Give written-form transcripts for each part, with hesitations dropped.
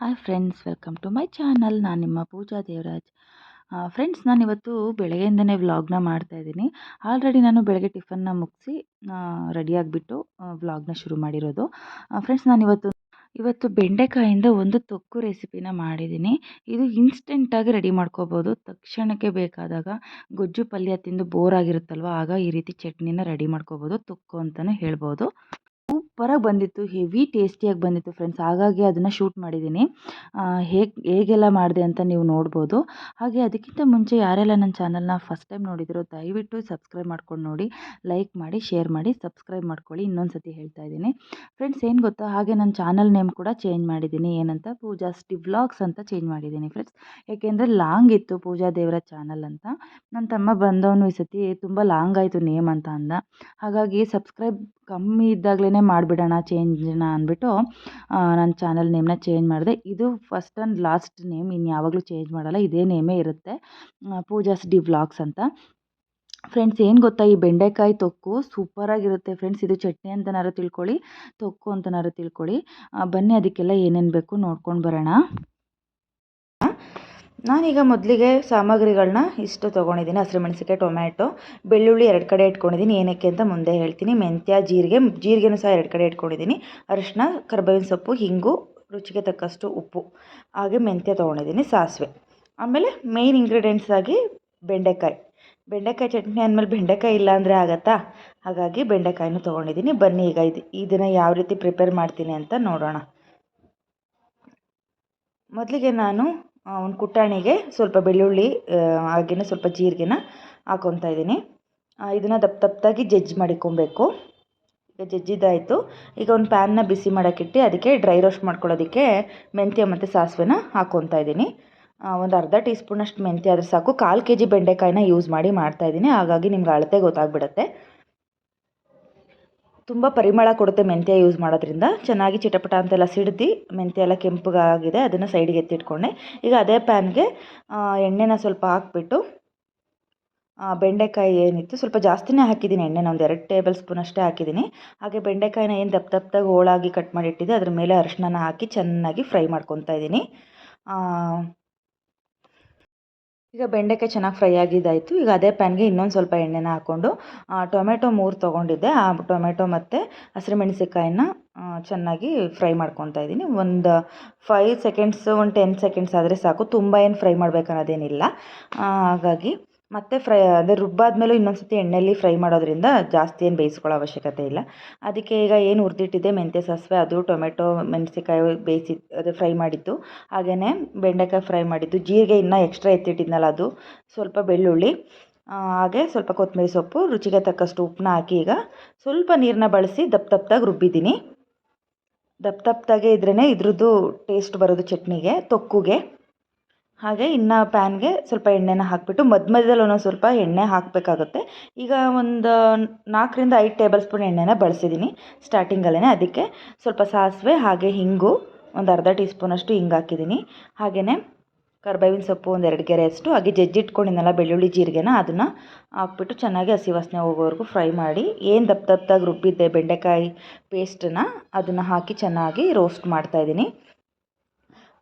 Hi friends, welcome to my channel. ನಾನು ನಿಮ್ಮ ಪೂಜಾ Devaraj. Friends, ನಾನಿವತ್ತು ಬೆಳಗ್ಗೆಯಿಂದನೇ ವ್ಲಾಗ್ನ ಮಾಡ್ತಾಯಿದ್ದೀನಿ. ಆಲ್ರೆಡಿ ನಾನು ಬೆಳಗ್ಗೆ ಟಿಫನ್ನ ಮುಗಿಸಿ ರೆಡಿಯಾಗಿಬಿಟ್ಟು ವ್ಲಾಗ್ನ ಶುರು ಮಾಡಿರೋದು. ಫ್ರೆಂಡ್ಸ್, ಇವತ್ತು ಬೆಂಡೆಕಾಯಿಂದ ಒಂದು ತೊಕ್ಕು ರೆಸಿಪಿನ ಮಾಡಿದ್ದೀನಿ. ಇದು ಇನ್ಸ್ಟೆಂಟಾಗಿ ರೆಡಿ ಮಾಡ್ಕೋಬೋದು. ತಕ್ಷಣಕ್ಕೆ ಬೇಕಾದಾಗ ಗೊಜ್ಜು ಪಲ್ಯ ತಿಂದು ಬೋರ್ ಆಗಿರುತ್ತಲ್ವ, ಆಗ ಈ ರೀತಿ ಚಟ್ನಿನ ರೆಡಿ ಮಾಡ್ಕೋಬೋದು. ತೊಕ್ಕು ಅಂತಲೇ ಹೇಳ್ಬೋದು. ಸೂಪರಾಗಿ ಬಂದಿತ್ತು, ಹೆವಿ ಟೇಸ್ಟಿಯಾಗಿ ಬಂದಿತ್ತು ಫ್ರೆಂಡ್ಸ್. ಹಾಗಾಗಿ ಅದನ್ನು ಶೂಟ್ ಮಾಡಿದ್ದೀನಿ. ಹೇಗೆಲ್ಲ ಮಾಡಿದೆ ಅಂತ ನೀವು ನೋಡ್ಬೋದು. ಹಾಗೆ ಅದಕ್ಕಿಂತ ಮುಂಚೆ ಯಾರೆಲ್ಲ ನನ್ನ ಚಾನಲ್ನ ಫಸ್ಟ್ ಟೈಮ್ ನೋಡಿದಿರೋ ದಯವಿಟ್ಟು ಸಬ್ಸ್ಕ್ರೈಬ್ ಮಾಡ್ಕೊಂಡು ನೋಡಿ, ಲೈಕ್ ಮಾಡಿ, ಶೇರ್ ಮಾಡಿ, ಸಬ್ಸ್ಕ್ರೈಬ್ ಮಾಡ್ಕೊಳ್ಳಿ. ಇನ್ನೊಂದು ಸತಿ ಹೇಳ್ತಾ ಇದ್ದೀನಿ ಫ್ರೆಂಡ್ಸ್. ಏನು ಗೊತ್ತಾ, ಹಾಗೆ ನನ್ನ ಚಾನಲ್ ನೇಮ್ ಕೂಡ ಚೇಂಜ್ ಮಾಡಿದ್ದೀನಿ. ಏನಂತ, ಪೂಜಾಸ್ ವ್ಲಾಗ್ಸ್ ಅಂತ ಚೇಂಜ್ ಮಾಡಿದ್ದೀನಿ ಫ್ರೆಂಡ್ಸ್. ಏಕೆಂದರೆ ಲಾಂಗ್ ಇತ್ತು ಪೂಜಾ ದೇವರ ಚಾನಲ್ ಅಂತ. ನನ್ನ ತಮ್ಮ ಬಂದವನು ಈ ಸತಿ ತುಂಬ ಲಾಂಗ್ ಆಯಿತು ನೇಮ್ ಅಂತ ಅಂದ. ಹಾಗಾಗಿ ಸಬ್ಸ್ಕ್ರೈಬ್ ಕಮ್ಮಿ ಇದ್ದಾಗಲೇ ಮಾಡಿಬಿಡೋಣ ಚೇಂಜ್ನ ಅಂದ್ಬಿಟ್ಟು ನನ್ನ ಚಾನಲ್ ನೇಮ್ನ ಚೇಂಜ್ ಮಾಡಿದೆ. ಇದು ಫಸ್ಟ್ ಆ್ಯಂಡ್ ಲಾಸ್ಟ್ ನೇಮ್, ಇನ್ನು ಯಾವಾಗಲೂ ಚೇಂಜ್ ಮಾಡಲ್ಲ, ಇದೇ ನೇಮೇ ಇರುತ್ತೆ, ಪೂಜಾಸ್ ವ್ಲಾಗ್ಸ್ ಅಂತ. ಫ್ರೆಂಡ್ಸ್, ಏನು ಗೊತ್ತಾ, ಈ ಬೆಂಡೆಕಾಯಿ ತೊಕ್ಕು ಸೂಪರಾಗಿರುತ್ತೆ ಫ್ರೆಂಡ್ಸ್. ಇದು ಚಟ್ನಿ ಅಂತನಾದ್ರು ತಿಳ್ಕೊಳ್ಳಿ, ತೊಕ್ಕು ಅಂತನಾದ್ರು ತಿಳ್ಕೊಳ್ಳಿ. ಬನ್ನಿ, ಅದಕ್ಕೆಲ್ಲ ಏನೇನು ಬೇಕು ನೋಡ್ಕೊಂಡು ಬರೋಣ. ನಾನೀಗ ಮೊದಲಿಗೆ ಸಾಮಗ್ರಿಗಳನ್ನ ಇಷ್ಟು ತೊಗೊಂಡಿದ್ದೀನಿ. ಹಸಿರುಮೆಣಸಿಕಾಯಿ, ಟೊಮ್ಯಾಟೊ, ಬೆಳ್ಳುಳ್ಳಿ 2 ಕಡೆ ಇಟ್ಕೊಂಡಿದ್ದೀನಿ. ಏನಕ್ಕೆ ಅಂತ ಮುಂದೆ ಹೇಳ್ತೀನಿ. ಮೆಂತ್ಯ, ಜೀರಿಗೆನೂ ಸಹ 2 ಕಡೆ ಇಟ್ಕೊಂಡಿದ್ದೀನಿ. ಅರಿಶಿನ, ಕರಿಬೇವಿನ ಸೊಪ್ಪು, ಹಿಂಗು, ರುಚಿಗೆ ತಕ್ಕಷ್ಟು ಉಪ್ಪು, ಹಾಗೆ ಮೆಂತ್ಯ ತೊಗೊಂಡಿದ್ದೀನಿ, ಸಾಸಿವೆ. ಆಮೇಲೆ ಮೇಯ್ನ್ ಇಂಗ್ರೀಡಿಯೆಂಟ್ಸ್ ಆಗಿ ಬೆಂಡೆಕಾಯಿ ಚಟ್ನಿ ಅಂದಮೇಲೆ ಬೆಂಡೆಕಾಯಿ ಇಲ್ಲ ಅಂದರೆ ಆಗತ್ತಾ? ಹಾಗಾಗಿ ಬೆಂಡೆಕಾಯಿನೂ ತೊಗೊಂಡಿದ್ದೀನಿ. ಬನ್ನಿ ಈಗ ಇದನ್ನು ಯಾವ ರೀತಿ ಪ್ರಿಪೇರ್ ಮಾಡ್ತೀನಿ ಅಂತ ನೋಡೋಣ. ಮೊದಲಿಗೆ ನಾನು ಒಂದು ಕುಟ್ಟಾಣಿಗೆ ಸ್ವಲ್ಪ ಬೆಳ್ಳುಳ್ಳಿ, ಹಾಗೆಯೇ ಸ್ವಲ್ಪ ಜೀರಿಗೆನ ಹಾಕ್ಕೊತಾ ಇದ್ದೀನಿ. ಇದನ್ನು ದಪ್ಪದಾಗಿ ಜಜ್ಜಿ ಮಾಡಿಕೊಬೇಕು. ಈಗ ಜಜ್ಜಿದ್ದಾಯಿತು. ಈಗ ಒಂದು ಪ್ಯಾನ್ನ ಬಿಸಿ ಮಾಡೋಕ್ಕಿಟ್ಟು ಅದಕ್ಕೆ ಡ್ರೈ ರೋಸ್ಟ್ ಮಾಡ್ಕೊಳ್ಳೋದಕ್ಕೆ ಮೆಂತ್ಯ ಮತ್ತು ಸಾಸಿವೆನ ಹಾಕ್ಕೊತಾ ಇದ್ದೀನಿ. ಒಂದು ಅರ್ಧ ಟೀ ಸ್ಪೂನಷ್ಟು ಮೆಂತ್ಯ ಆದರೆ ಸಾಕು. 1/4 kg ಬೆಂಡೆಕಾಯಿನ ಯೂಸ್ ಮಾಡಿ ಮಾಡ್ತಾಯಿದ್ದೀನಿ, ಹಾಗಾಗಿ ನಿಮ್ಗೆ ಅಳತೆ ಗೊತ್ತಾಗ್ಬಿಡುತ್ತೆ. ತುಂಬ ಪರಿಮಳ ಕೊಡುತ್ತೆ ಮೆಂತ್ಯ ಯೂಸ್ ಮಾಡೋದ್ರಿಂದ. ಚೆನ್ನಾಗಿ ಚಿಟಪಟ ಅಂತೆಲ್ಲ ಸಿಡ್ದು ಮೆಂತ್ಯ ಎಲ್ಲ ಕೆಂಪಗಾಗಿದೆ, ಅದನ್ನು ಸೈಡಿಗೆ ಎತ್ತಿಟ್ಕೊಂಡೆ. ಈಗ ಅದೇ ಪ್ಯಾನ್ಗೆ ಎಣ್ಣೆನ ಸ್ವಲ್ಪ ಹಾಕ್ಬಿಟ್ಟು ಬೆಂಡೆಕಾಯಿ ಏನಿತ್ತು ಸ್ವಲ್ಪ ಜಾಸ್ತಿನೇ ಹಾಕಿದ್ದೀನಿ ಎಣ್ಣೆನ, ಒಂದು 2 ಟೇಬಲ್ ಸ್ಪೂನ್ ಅಷ್ಟೇ ಹಾಕಿದ್ದೀನಿ. ಹಾಗೆ ಬೆಂಡೆಕಾಯಿನ ಏನು ದಪ್ಪದಾಗಿ ಹೋಳಾಗಿ ಕಟ್ ಮಾಡಿಟ್ಟಿದ್ದೆ ಅದ್ರ ಮೇಲೆ ಅರಿಶಿನ ಹಾಕಿ ಚೆನ್ನಾಗಿ ಫ್ರೈ ಮಾಡ್ಕೊತಾ ಇದ್ದೀನಿ. ಈಗ ಬೆಂಡೆಕಾಯಿ ಚೆನ್ನಾಗಿ ಫ್ರೈ ಆಗಿದ್ದಾಯಿತು. ಈಗ ಅದೇ ಪ್ಯಾನ್ಗೆ ಇನ್ನೊಂದು ಸ್ವಲ್ಪ ಎಣ್ಣೆನ ಹಾಕ್ಕೊಂಡು ಟೊಮೆಟೊ 3 ತೊಗೊಂಡಿದ್ದೆ. ಆ ಟೊಮೆಟೊ ಮತ್ತು ಹಸಿರುಮೆಣಸಿಕಾಯಿನ ಚೆನ್ನಾಗಿ ಫ್ರೈ ಮಾಡ್ಕೊತಾ ಇದ್ದೀನಿ. ಒಂದು 5 ಸೆಕೆಂಡ್ಸ್, ಒಂದು 10 ಸೆಕೆಂಡ್ಸ್ ಆದರೆ ಸಾಕು, ತುಂಬ ಏನು ಫ್ರೈ ಮಾಡಬೇಕನ್ನೋದೇನಿಲ್ಲ. ಹಾಗಾಗಿ ಮತ್ತೆ ರುಬ್ಬಾದ್ಮೇಲೂ ಇನ್ನೊಂದು ಸತಿ ಎಣ್ಣೆಯಲ್ಲಿ ಫ್ರೈ ಮಾಡೋದ್ರಿಂದ ಜಾಸ್ತಿ ಏನು ಬೇಯಿಸ್ಕೊಳ್ಳೋ ಅವಶ್ಯಕತೆ ಇಲ್ಲ. ಅದಕ್ಕೆ ಈಗ ಏನು ಹುರಿದಿಟ್ಟಿದ್ದೆ ಮೆಂತ್ಯ, ಸಾಸಿವೆ, ಅದು ಟೊಮೆಟೊ, ಮೆಣಸಿಕಾಯಿ ಅದು ಫ್ರೈ ಮಾಡಿದ್ದು, ಹಾಗೆಯೇ ಬೆಂಡೆಕಾಯಿ ಫ್ರೈ ಮಾಡಿದ್ದು, ಜೀರಿಗೆ ಇನ್ನೂ ಎಕ್ಸ್ಟ್ರಾ ಎತ್ತಿಟ್ಟಿದ್ನಲ್ಲ ಅದು, ಸ್ವಲ್ಪ ಬೆಳ್ಳುಳ್ಳಿ, ಹಾಗೆ ಸ್ವಲ್ಪ ಕೊತ್ತಂಬರಿ ಸೊಪ್ಪು, ರುಚಿಗೆ ತಕ್ಕಷ್ಟು ಉಪ್ಪನ್ನ ಹಾಕಿ ಈಗ ಸ್ವಲ್ಪ ನೀರನ್ನ ಬಳಸಿ ದಪ್ಪದಾಗಿ ರುಬ್ಬಿದ್ದೀನಿ. ದಪ್ಪದಾಗೆ ಇದ್ರೇ ಇದ್ರದ್ದು ಟೇಸ್ಟ್ ಬರೋದು ಚಟ್ನಿಗೆ, ತೊಕ್ಕುಗೆ. ಹಾಗೆ ಇನ್ನು ಪ್ಯಾನ್ಗೆ ಸ್ವಲ್ಪ ಎಣ್ಣೆನ ಹಾಕಿಬಿಟ್ಟು ಮಧ್ಯದಲ್ಲಿ ಒಂದೊಂದು ಸ್ವಲ್ಪ ಎಣ್ಣೆ ಹಾಕಬೇಕಾಗುತ್ತೆ. ಈಗ ಒಂದು 4 ರಿಂದ 5 ಟೇಬಲ್ ಸ್ಪೂನ್ ಎಣ್ಣೆನ ಬಳಸಿದ್ದೀನಿ ಸ್ಟಾರ್ಟಿಂಗಲ್ಲೇ. ಅದಕ್ಕೆ ಸ್ವಲ್ಪ ಸಾಸಿವೆ, ಹಾಗೆ ಹಿಂಗು, ಒಂದು ಅರ್ಧ ಟೀ ಸ್ಪೂನಷ್ಟು ಹಿಂಗೆ ಹಾಕಿದ್ದೀನಿ. ಹಾಗೆಯೇ ಕರಿಬೇವಿನ ಸೊಪ್ಪು ಒಂದು 2 ಗೆರೆಯಷ್ಟು, ಹಾಗೆ ಜಜ್ಜಿಟ್ಕೊಂಡಿದ್ದೆನಲ್ಲ ಬೆಳ್ಳುಳ್ಳಿ, ಜೀರಿಗೆನ ಅದನ್ನು ಹಾಕ್ಬಿಟ್ಟು ಚೆನ್ನಾಗಿ ಹಸಿ ವಾಸನೆ ಹೋಗೋವರೆಗೂ ಫ್ರೈ ಮಾಡಿ, ಏನು ದಪ್ಪದಾಗಿ ರುಬ್ಬಿದ್ದೆ ಬೆಂಡೆಕಾಯಿ ಪೇಸ್ಟನ್ನು ಅದನ್ನು ಹಾಕಿ ಚೆನ್ನಾಗಿ ರೋಸ್ಟ್ ಮಾಡ್ತಾಯಿದ್ದೀನಿ.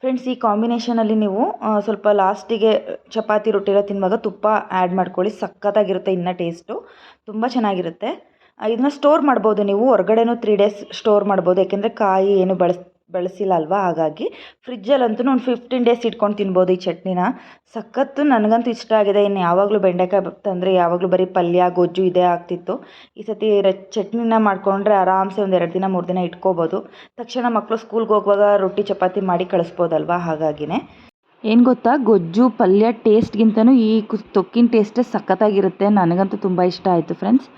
ಫ್ರೆಂಡ್ಸ್, ಈ ಕಾಂಬಿನೇಷನಲ್ಲಿ ನೀವು ಸ್ವಲ್ಪ ಲಾಸ್ಟಿಗೆ ಚಪಾತಿ ರೊಟ್ಟಿ ಎಲ್ಲ ತಿನ್ನುವಾಗ ತುಪ್ಪ ಆ್ಯಡ್ ಮಾಡ್ಕೊಳ್ಳಿ, ಸಖತ್ತಾಗಿರುತ್ತೆ. ಇನ್ನೂ ಟೇಸ್ಟು ತುಂಬ ಚೆನ್ನಾಗಿರುತ್ತೆ. ಇದನ್ನ ಸ್ಟೋರ್ ಮಾಡ್ಬೋದು ನೀವು, ಹೊರಗಡೆನೂ 3 ಡೇಸ್ ಸ್ಟೋರ್ ಮಾಡ್ಬೋದು. ಯಾಕೆಂದರೆ ಕಾಯಿ ಏನು ಬಳಸಿಲ್ಲ ಅಲ್ವಾ, ಹಾಗಾಗಿ ಫ್ರಿಜ್ಜಲ್ಲಂತೂ ಒಂದು 15 ಡೇಸ್ ಇಟ್ಕೊಂಡು ತಿನ್ಬೋದು ಈ ಚಟ್ನಿನ. ಸಖತ್ತು, ನನಗಂತೂ ಇಷ್ಟ ಆಗಿದೆ. ಇನ್ನು ಯಾವಾಗಲೂ ಬೆಂಡೆಕಾಯಿ ತಂದರೆ ಯಾವಾಗಲೂ ಬರೀ ಪಲ್ಯ, ಗೊಜ್ಜು ಇದೇ ಆಗ್ತಿತ್ತು. ಈ ಸತಿ ಚಟ್ನಿನ ಮಾಡಿಕೊಂಡ್ರೆ ಆರಾಮ್ಸೆ ಒಂದು 2 ದಿನ 3 ದಿನ ಇಟ್ಕೋಬೋದು. ತಕ್ಷಣ ಮಕ್ಕಳು ಸ್ಕೂಲ್ಗೆ ಹೋಗುವಾಗ ರೊಟ್ಟಿ ಚಪಾತಿ ಮಾಡಿ ಕಳಿಸ್ಬೋದಲ್ವಾ, ಹಾಗಾಗಿನೇ. ಏನು ಗೊತ್ತಾ, ಗೊಜ್ಜು ಪಲ್ಯ ಟೇಸ್ಟ್ಗಿಂತನೂ ಈ ತೊಕ್ಕಿನ ಟೇಸ್ಟೇ ಸಖತ್ತಾಗಿರುತ್ತೆ. ನನಗಂತೂ ತುಂಬ ಇಷ್ಟ ಆಯಿತು ಫ್ರೆಂಡ್ಸ್.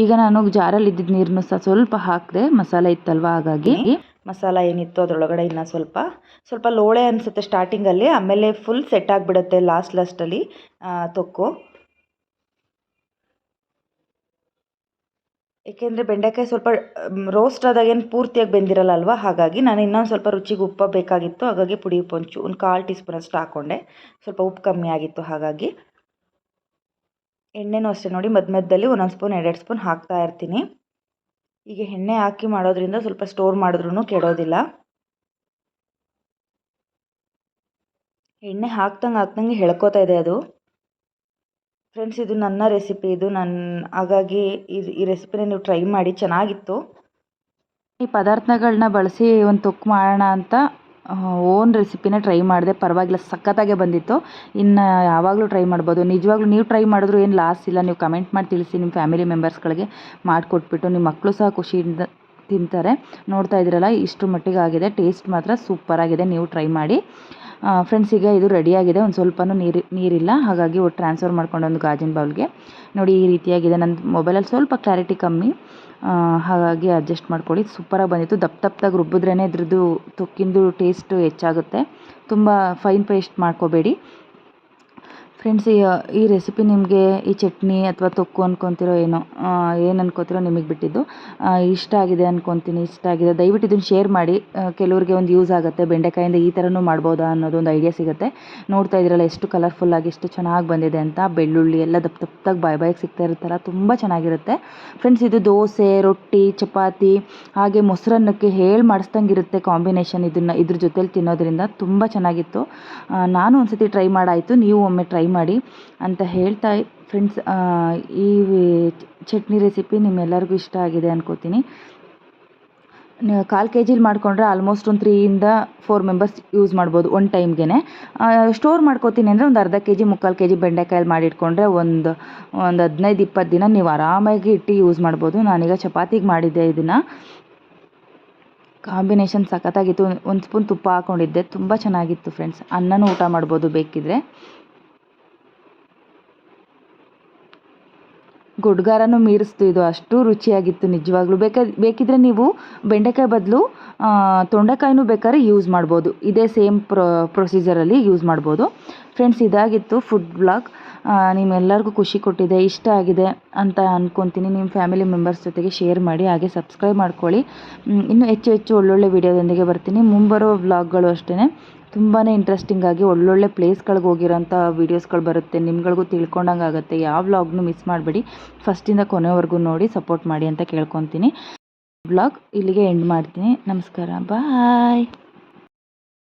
ಈಗ ನಾನು ಜಾರಲ್ಲಿ ಇದ್ದಿದ್ದ ನೀರನ್ನು ಸಹ ಸ್ವಲ್ಪ ಹಾಕಿದೆ, ಮಸಾಲೆ ಇತ್ತಲ್ವ, ಹಾಗಾಗಿ ಮಸಾಲ ಏನಿತ್ತು ಅದರೊಳಗಡೆ ಇನ್ನೂ ಸ್ವಲ್ಪ ಲೋಳೆ ಅನಿಸುತ್ತೆ ಸ್ಟಾರ್ಟಿಂಗಲ್ಲಿ, ಆಮೇಲೆ ಫುಲ್ ಸೆಟ್ ಆಗಿಬಿಡುತ್ತೆ ಲಾಸ್ಟಲ್ಲಿ ತೊಕ್ಕು. ಏಕೆಂದರೆ ಬೆಂಡೆಕಾಯಿ ಸ್ವಲ್ಪ ರೋಸ್ಟ್ ಆದಾಗ ಏನು ಪೂರ್ತಿಯಾಗಿ ಬೆಂದಿರಲ್ಲ ಅಲ್ವಾ, ಹಾಗಾಗಿ ನಾನು ಇನ್ನೊಂದು ಸ್ವಲ್ಪ ರುಚಿಗೆ ಉಪ್ಪು ಬೇಕಾಗಿತ್ತು, ಹಾಗಾಗಿ ಪುಡಿ ಉಪ್ಪು ಒಂದು 1/4 ಟೀ ಸ್ಪೂನಷ್ಟು ಹಾಕ್ಕೊಂಡೆ. ಸ್ವಲ್ಪ ಉಪ್ಪು ಕಮ್ಮಿ ಆಗಿತ್ತು, ಹಾಗಾಗಿ ಎಣ್ಣೆನೂ ಅಷ್ಟೇ ನೋಡಿ, ಮಧ್ಯದಲ್ಲಿ ಒಂದೊಂದು ಸ್ಪೂನ್ 2 ಸ್ಪೂನ್ ಹಾಕ್ತಾ ಇರ್ತೀನಿ. ಈಗ ಎಣ್ಣೆ ಹಾಕಿ ಮಾಡೋದ್ರಿಂದ ಸ್ವಲ್ಪ ಸ್ಟೋರ್ ಮಾಡಿದ್ರೂ ಕೆಡೋದಿಲ್ಲ. ಎಣ್ಣೆ ಹಾಕ್ದಂಗೆ ಎಳ್ಕೊತಾ ಇದೆ ಅದು. ಫ್ರೆಂಡ್ಸ್, ಇದು ನನ್ನ ರೆಸಿಪಿ, ಹಾಗಾಗಿ ಈ ರೆಸಿಪಿನ ನೀವು ಟ್ರೈ ಮಾಡಿ, ಚೆನ್ನಾಗಿತ್ತು. ಈ ಪದಾರ್ಥಗಳನ್ನ ಬಳಸಿ ಒಂದು ತೊಕ್ಕು ಮಾಡೋಣ ಅಂತ ಓನ್ ರೆಸಿಪಿನ ಟ್ರೈ ಮಾಡಿದೆ. ಪರವಾಗಿಲ್ಲ, ಸಖತ್ತಾಗೆ ಬಂದಿತ್ತು. ಇನ್ನು ಯಾವಾಗಲೂ ಟ್ರೈ ಮಾಡ್ಬೋದು. ನಿಜವಾಗ್ಲೂ ನೀವು ಟ್ರೈ ಮಾಡಿದ್ರು ಏನು ಲಾಸ್ ಇಲ್ಲ. ನೀವು ಕಮೆಂಟ್ ಮಾಡಿ ತಿಳಿಸಿ, ನಿಮ್ಮ ಫ್ಯಾಮಿಲಿ ಮೆಂಬರ್ಸ್ಗಳಿಗೆ ಮಾಡಿಕೊಟ್ಬಿಟ್ಟು ನಿಮ್ಮ ಮಕ್ಕಳು ಸಹ ಖುಷಿಯಿಂದ ತಿಂತಾರೆ. ನೋಡ್ತಾ ಇದ್ದೀರಲ್ಲ, ಇಷ್ಟು ಮಟ್ಟಿಗೆ ಆಗಿದೆ. ಟೇಸ್ಟ್ ಮಾತ್ರ ಸೂಪರಾಗಿದೆ. ನೀವು ಟ್ರೈ ಮಾಡಿ. ಫ್ರೆಂಡ್ಸ್, ಈಗ ಇದು ರೆಡಿಯಾಗಿದೆ. ಒಂದು ಸ್ವಲ್ಪನೂ ನೀರಿಲ್ಲ, ಹಾಗಾಗಿ ಟ್ರಾನ್ಸ್ಫರ್ ಮಾಡ್ಕೊಂಡು ಒಂದು ಗಾಜಿನ ಬೌಲ್ಗೆ. ನೋಡಿ, ಈ ರೀತಿಯಾಗಿದೆ. ನನ್ನ ಮೊಬೈಲಲ್ಲಿ ಸ್ವಲ್ಪ ಕ್ಲಾರಿಟಿ ಕಮ್ಮಿ, ಹಾಗಾಗಿ ಅಡ್ಜಸ್ಟ್ ಮಾಡ್ಕೊಳ್ಳಿ. ಸೂಪರಾಗಿ ಬಂದಿತ್ತು. ದಪ್ಪದಾಗಿ ರುಬ್ಬಿದ್ರೇ ಇದ್ರದ್ದು ತೊಕ್ಕಿಂದು ಟೇಸ್ಟು ಹೆಚ್ಚಾಗುತ್ತೆ. ತುಂಬ ಫೈನ್ ಪೇಸ್ಟ್ ಮಾಡ್ಕೋಬೇಡಿ. ಫ್ರೆಂಡ್ಸ್, ಈ ರೆಸಿಪಿ ನಿಮಗೆ ಈ ಚಟ್ನಿ ಅಥವಾ ತೊಕ್ಕು ಅಂದ್ಕೊತಿರೋ ಏನು ಅನ್ಕೋತಿರೋ ನಿಮಗೆ ಬಿಟ್ಟಿದ್ದು. ಇಷ್ಟ ಆಗಿದೆ ಅಂದ್ಕೊತೀನಿ. ಇಷ್ಟ ಆಗಿದೆ ದಯವಿಟ್ಟು ಇದನ್ನು ಶೇರ್ ಮಾಡಿ. ಕೆಲವ್ರಿಗೆ ಒಂದು ಯೂಸ್ ಆಗುತ್ತೆ. ಬೆಂಡೆಕಾಯಿಂದ ಈ ಥರನೂ ಮಾಡ್ಬೋದಾ ಅನ್ನೋದು ಒಂದು ಐಡಿಯಾ ಸಿಗುತ್ತೆ. ನೋಡ್ತಾ ಇದ್ದೀರಲ್ಲ ಎಷ್ಟು ಕಲರ್ಫುಲ್ಲಾಗಿ ಎಷ್ಟು ಚೆನ್ನಾಗಿ ಬಂದಿದೆ ಅಂತ. ಬೆಳ್ಳುಳ್ಳಿ ಎಲ್ಲ ದಪ್ಪದಾಗಿ ಬಾಯಿಗೆ ಸಿಗ್ತಾ ಇರುತ್ತಲ್ಲ, ತುಂಬ ಚೆನ್ನಾಗಿರುತ್ತೆ. ಫ್ರೆಂಡ್ಸ್, ಇದು ದೋಸೆ, ರೊಟ್ಟಿ, ಚಪಾತಿ ಹಾಗೆ ಮೊಸರನ್ನಕ್ಕೆ ಮಾಡಿಸ್ದಂಗೆ ಇರುತ್ತೆ ಕಾಂಬಿನೇಷನ್. ಇದ್ರ ಜೊತೆಲಿ ತಿನ್ನೋದ್ರಿಂದ ತುಂಬ ಚೆನ್ನಾಗಿತ್ತು. ನಾನು ಒಂದು ಸತಿ ಟ್ರೈ ಮಾಡಾಯಿತು, ನೀವು ಒಮ್ಮೆ ಟ್ರೈ ಮಾಡಿ ಅಂತ ಹೇಳ್ತಾ. ಫ್ರೆಂಡ್ಸ್, ಈ ಚಟ್ನಿ ರೆಸಿಪಿ ನಿಮ್ಮೆಲ್ಲರಿಗೂ ಇಷ್ಟ ಆಗಿದೆ ಅನ್ಕೋತೀನಿ. 1/4 kg ಮಾಡಿಕೊಂಡ್ರೆ ಆಲ್ಮೋಸ್ಟ್ ಒಂದು 3 ಇಂದ 4 ಮೆಂಬರ್ಸ್ ಯೂಸ್ ಮಾಡ್ಬೋದು ಒಂದು ಟೈಮ್ಗೆ. ಸ್ಟೋರ್ ಮಾಡ್ಕೋತೀನಿ ಅಂದರೆ ಒಂದು ಅರ್ಧ kg 3/4 kg ಬೆಂಡೆಕಾಯಲ್ಲಿ ಮಾಡಿಟ್ಕೊಂಡ್ರೆ ಒಂದು 15-20 ದಿನ ನೀವು ಆರಾಮಾಗಿ ಇಟ್ಟು ಯೂಸ್ ಮಾಡ್ಬೋದು. ನಾನೀಗ ಚಪಾತಿಗೆ ಮಾಡಿದ್ದೆ. ಇದನ್ನು ಕಾಂಬಿನೇಷನ್ ಸಖತ್ತಾಗಿತ್ತು. ಒಂದು ಸ್ಪೂನ್ ತುಪ್ಪ ಹಾಕ್ಕೊಂಡಿದ್ದೆ, ತುಂಬ ಚೆನ್ನಾಗಿತ್ತು. ಫ್ರೆಂಡ್ಸ್, ಅನ್ನನೂ ಊಟ ಮಾಡ್ಬೋದು ಬೇಕಿದ್ರೆ. ಗುಡ್ಗಾರನೂ ಮೀರಿಸ್ತು. ಇದು ಅಷ್ಟು ರುಚಿಯಾಗಿತ್ತು ನಿಜವಾಗ್ಲೂ. ಬೇಕಿದ್ರೆ ನೀವು ಬೆಂಡೆಕಾಯಿ ಬದಲು ತೊಂಡೆಕಾಯಿನೂ ಬೇಕಾದ್ರೆ ಯೂಸ್ ಮಾಡ್ಬೋದು. ಇದೇ ಸೇಮ್ ಪ್ರೊಸೀಜರಲ್ಲಿ ಯೂಸ್ ಮಾಡ್ಬೋದು. ಫ್ರೆಂಡ್ಸ್, ಇದಾಗಿತ್ತು ಫುಡ್ ವ್ಲಾಗ್. ನಿಮ್ಮೆಲ್ಲರಿಗೂ ಖುಷಿ ಕೊಟ್ಟಿದೆ, ಇಷ್ಟ ಆಗಿದೆ ಅಂತ ಅಂದ್ಕೊತೀನಿ. ನಿಮ್ಮ ಫ್ಯಾಮಿಲಿ ಮೆಂಬರ್ಸ್ ಜೊತೆಗೆ ಶೇರ್ ಮಾಡಿ, ಹಾಗೆ ಸಬ್ಸ್ಕ್ರೈಬ್ ಮಾಡ್ಕೊಳ್ಳಿ. ಇನ್ನೂ ಹೆಚ್ಚು ಒಳ್ಳೊಳ್ಳೆ ವಿಡಿಯೋದೊಂದಿಗೆ ಬರ್ತೀನಿ. ಮುಂಬರೋ ವ್ಲಾಗ್ಗಳು ಅಷ್ಟೇ ತುಂಬಾ ಇಂಟ್ರೆಸ್ಟಿಂಗಾಗಿ ಒಳ್ಳೊಳ್ಳೆ ಪ್ಲೇಸ್ಗಳಿಗೆ ಹೋಗಿರೋಂಥ ವೀಡಿಯೋಸ್ಗಳು ಬರುತ್ತೆ. ನಿಮ್ಗಳಿಗೂ ತಿಳ್ಕೊಂಡಂಗೆ ಆಗುತ್ತೆ. ಯಾವ ವ್ಲಾಗ್ನೂ ಮಿಸ್ ಮಾಡಬೇಡಿ. ಫಸ್ಟಿಂದ ಕೊನೆವರೆಗೂ ನೋಡಿ ಸಪೋರ್ಟ್ ಮಾಡಿ ಅಂತ ಕೇಳ್ಕೊತೀನಿ. ವ್ಲಾಗ್ ಇಲ್ಲಿಗೆ ಎಂಡ್ ಮಾಡ್ತೀನಿ. ನಮಸ್ಕಾರ, ಬಾಯ್.